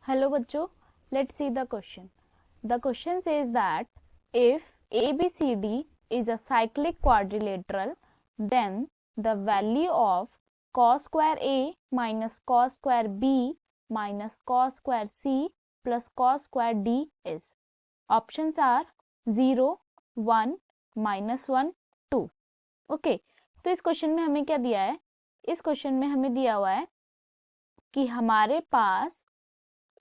Hello बच्चों, let's see the question. The question says that if ABCD is a cyclic quadrilateral, then the value of cos square A minus cos square B minus cos square C plus cos square D is. Options are 0, 1, -1, 2. Okay, तो इस question में हमें क्या दिया है? इस question में हमें दिया हुआ है कि हमारे पास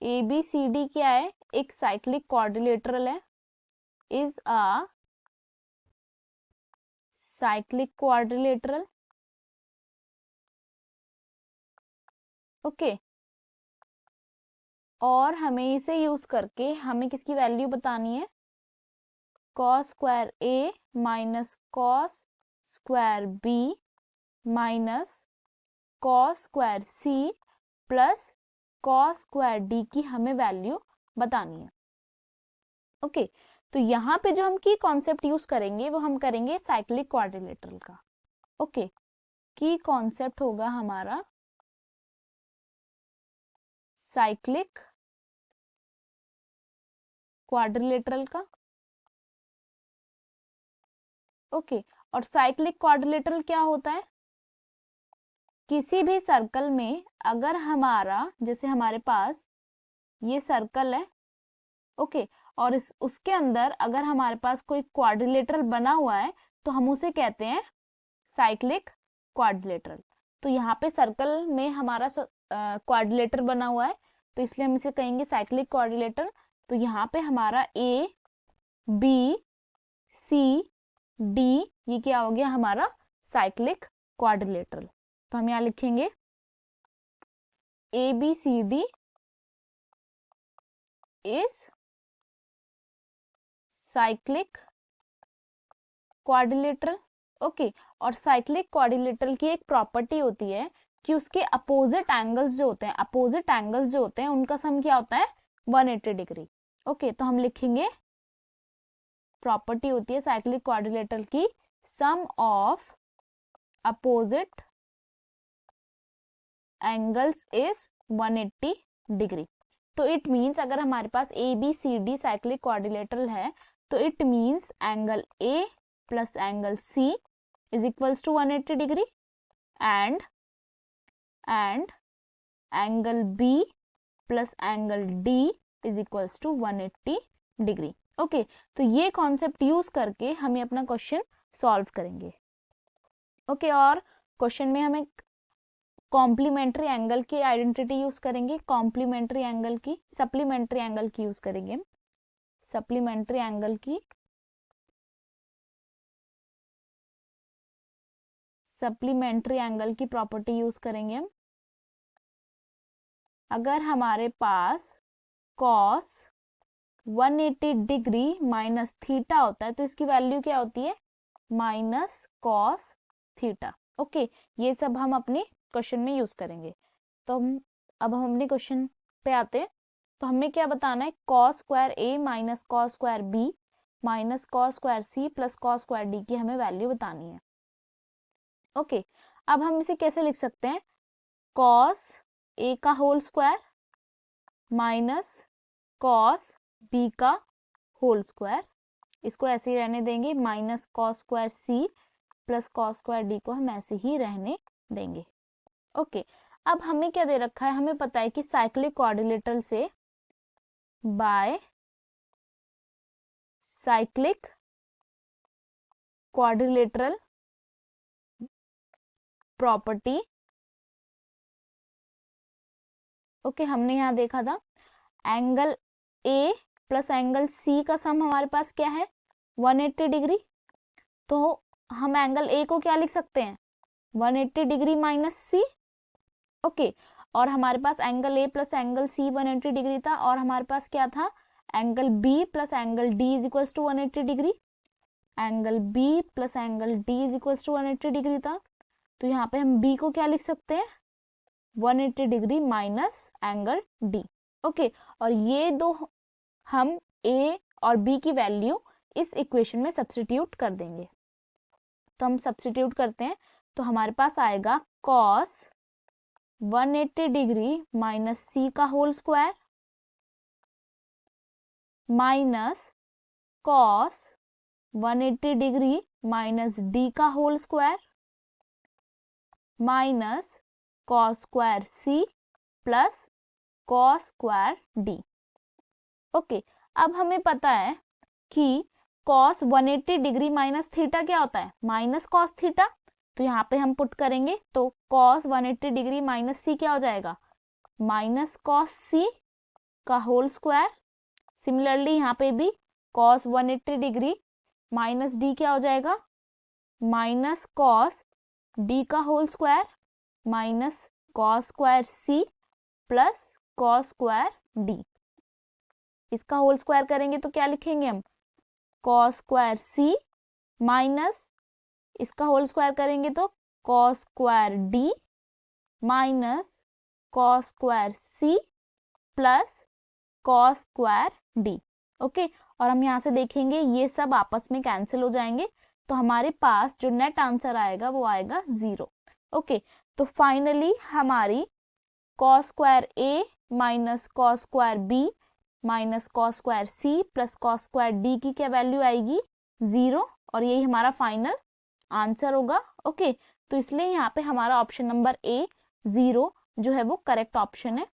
ABCD क्या है? एक साइक्लिक क्वाड्रिलेटरल है, is a cyclic quadrilateral. Okay, और हमें इसे यूज करके हमें किसकी वैल्यू बतानी है? Cos square A minus cos square B minus cos square C plus cos square D की हमें वैल्यू बतानी है. ओके, तो यहाँ पे जो हम की कॉन्सेप्ट यूज करेंगे वो हम करेंगे साइक्लिक क्वाड्रिलेटरल का. ओके, की कॉन्सेप्ट होगा हमारा साइक्लिक क्वाड्रिलेटरल का. ओके, और साइक्लिक क्वाड्रिलेटरल क्या होता है? किसी भी सर्कल में अगर हमारा, जैसे हमारे पास ये सर्कल है, ओके, और उसके अंदर अगर हमारे पास कोई क्वाड्रिलेटरल बना हुआ है तो हम उसे कहते हैं साइक्लिक क्वाड्रिलेटरल. तो यहाँ पे सर्कल में हमारा क्वाड्रिलेटर बना हुआ है तो इसलिए हम इसे कहेंगे साइक्लिक क्वाड्रिलेटर. तो यहाँ पे हमारा ए बी सी डी ये क्या हो गया? हमारा साइक्लिक क्वाड्रिलेटरल. तो हम यहाँ लिखेंगे ABCD is cyclic quadrilateral. Okay, और साइक्लिक क्वाड्रिलेटरल की एक प्रॉपर्टी होती है कि उसके अपोजिट एंगल्स जो होते हैं उनका सम क्या होता है? 180 डिग्री. ओके, तो हम लिखेंगे प्रॉपर्टी होती है साइक्लिक क्वाड्रिलेटरल की, sum of opposite angles is 180 degree. तो इट मीन्स अगर हमारे पास ABCD साइक्लिक क्वाड्रिलेटरल है तो it means angle A plus angle C is equals to 180 degree and angle B plus angle D is equals to 180 degree. Okay, तो ये concept use करके हमें अपना क्वेश्चन सॉल्व करेंगे. ओके, और क्वेश्चन में हमें कॉम्प्लीमेंट्री एंगल की आइडेंटिटी यूज करेंगे, कॉम्प्लीमेंट्री एंगल की, सप्लीमेंट्री एंगल की यूज करेंगे, सप्लीमेंट्री एंगल की, सप्लीमेंट्री एंगल की प्रॉपर्टी यूज करेंगे हम. अगर हमारे पास कॉस 180 डिग्री माइनस थीटा होता है तो इसकी वैल्यू क्या होती है? Minus cos theta. ओके, ये सब हम अपने क्वेश्चन में यूज करेंगे. तो अब हम अपने क्वेश्चन पे आते हैं. तो हमें क्या बताना है? Cos square A minus cos square B minus cos square C plus cos square D की हमें वैल्यू बतानी है. ओके, अब हम इसे कैसे लिख सकते हैं? कॉस ए का whole square minus cos B का होल स्क्वायर, इसको ऐसे ही रहने देंगे, minus cos square C plus cos square D को हम ऐसे ही रहने देंगे. ओके, अब हमें क्या दे रखा है? हमें पता है कि साइक्लिक क्वाड्रिलेटरल से by cyclic quadrilateral property. Okay, हमने यहां देखा था angle A plus angle C का सम हमारे पास क्या है? 180 डिग्री. तो हम एंगल ए को क्या लिख सकते हैं? 180 डिग्री माइनस सी. ओके, और हमारे पास angle A plus angle C 180 degree था और हमारे पास क्या था? Angle B plus angle D is equals to 180 degree. Angle B plus angle D is equals to 180 degree था. तो यहाँ पे हम बी को क्या लिख सकते हैं? 180 degree minus angle D. Okay, और ये दो हम ए और बी की वैल्यू इस इक्वेशन में सब्स्टिट्यूट कर देंगे. तो हम सब्स्टिट्यूट करते हैं तो हमारे पास आएगा कॉस 180 डिग्री माइनस सी का whole square minus cos 180 degree minus D का whole square minus cos square C plus cos square D. Okay, अब हमें पता है कि कॉस 180 डिग्री माइनस थीटा क्या होता है, माइनस कॉस थीटा। तो यहाँ पे हम पुट करेंगे तो कॉस 180 डिग्री माइनस सी क्या हो जाएगा, माइनस कॉस सी का होल स्क्वायर। सिमिलरली यहाँ पे भी कॉस 180 डिग्री माइनस डी क्या हो जाएगा, माइनस कॉस डी का whole square minus cos square C plus cos square D. इसका होल स्क्वायर करेंगे तो क्या लिखेंगे हम, कॉस स्क्वायर सी माइनस इसका होल स्क्वायर करेंगे तो cos square D minus cos square C plus cos square D. Okay, और हम यहाँ से देखेंगे ये सब आपस में कैंसिल हो जाएंगे, तो हमारे पास जो नेट आंसर आएगा वो आएगा 0। ओके, तो फाइनली हमारी cos square A minus cos square B minus cos square C plus cos square D की क्या वैल्यू आएगी, 0, और यही हमारा फाइनल आंसर होगा। ओके, तो इसलिए यहाँ पे हमारा ऑप्शन नंबर ए 0 जो है वो करेक्ट ऑप्शन है।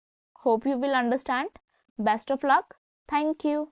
Hope you will understand. Best of luck, thank you.